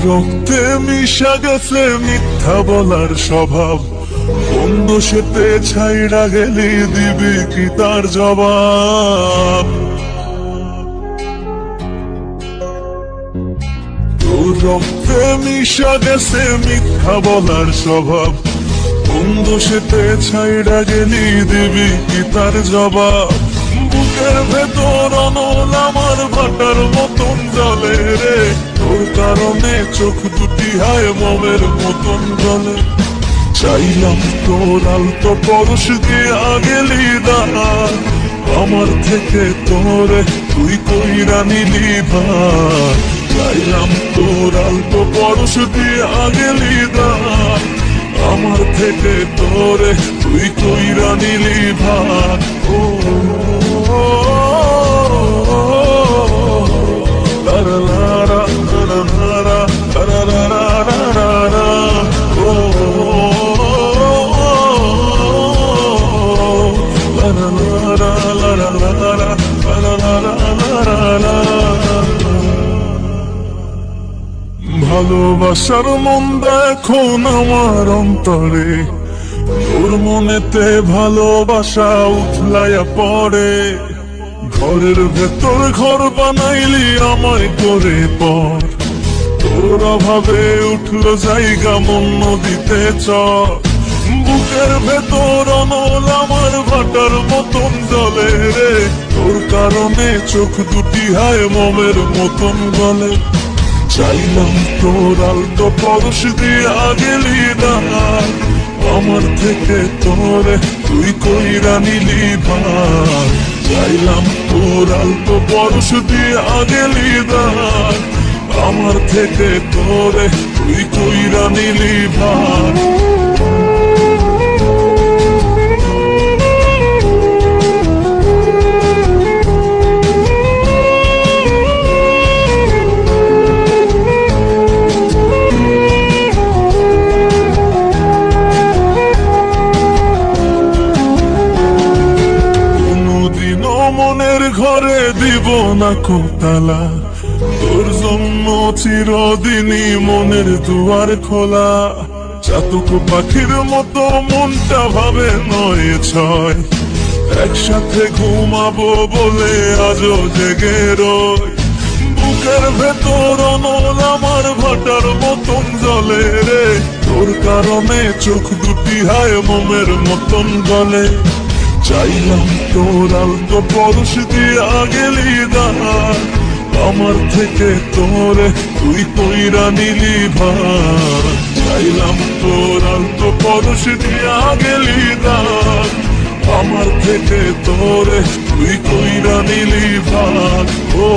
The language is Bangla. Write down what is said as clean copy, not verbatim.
রক্তে মিশা গেছে মিথ্যা বলার স্বভাব, কোন দোষেতে ছাইড়া গেলি দিবি কি তার জবাব? তোর রক্তে মিশা গেছে মিথ্যা বলার স্বভাব, কোন দোষেতে ছাইড়া গেলি দিবি কি তার জবাব? বুকের ভেতর অনল আমার ভাটার মতন জলে রে, তোর কারণে চোখ দুটি হায় মমের মতন জলে। চাইলাম তোর আলতো পরশ দিয়া গেলি দানা, আমার থেকে তোরে তুই কইরা নিলি ভার। চাইলাম তোর আলতো পরশ দিয়া গেলি দানা, আমার থেকে তোরে তুই কইরা নিলি ভার। ও ভালোবাসার মন্দা এখন আমার অন্তরে, তোর মনেতে ভালোবাসা উঠলাইয়া পড়ে। ঘরের ভেতর ঘর বানাইলি আমায় করে পর, তোর অভাবে উঠলো জায়গা মন নদীতে চর। বুকের ভেতর অনল আমার ভাটার মতন জলে রে, তোর কারণে চোখ দুটি হায় মমের মতন গলে। চাইলাম তোর আলতো পরশ দিয়া গেলি দানা, আমার থেকে তোরে তুই কইরা নিলি ভার। চাইলাম তোর আলতো পরশ দিয়া গেলি দানা, আমার থেকে তোরে তুই কইরা নিলি ভার। মনের ঘরে দিব না কোতালা, তোর জন্য চিরদিনই মনের দুয়ার খোলা। চাতক পাখির মতো মনটা ভাবে নয় ছয়, একসাথে ঘুমাবো বলে আজও জেগে রই। বুকের ভেতর অনল আমার ভাটার মতন জলে রে, তোর কারণে চোখ দুটি হায় মমের মতন গলে। চাইলাম তোর আলতো পরশ দিয়া গেলি দানা, আমার থেকে তোরে তুই কইরা নিলি ভার। চাইলাম তোর আলতো পরশ দিয়া গেলি দানা, আমার থেকে তোরে তুই কইরা নিলি ভার। ও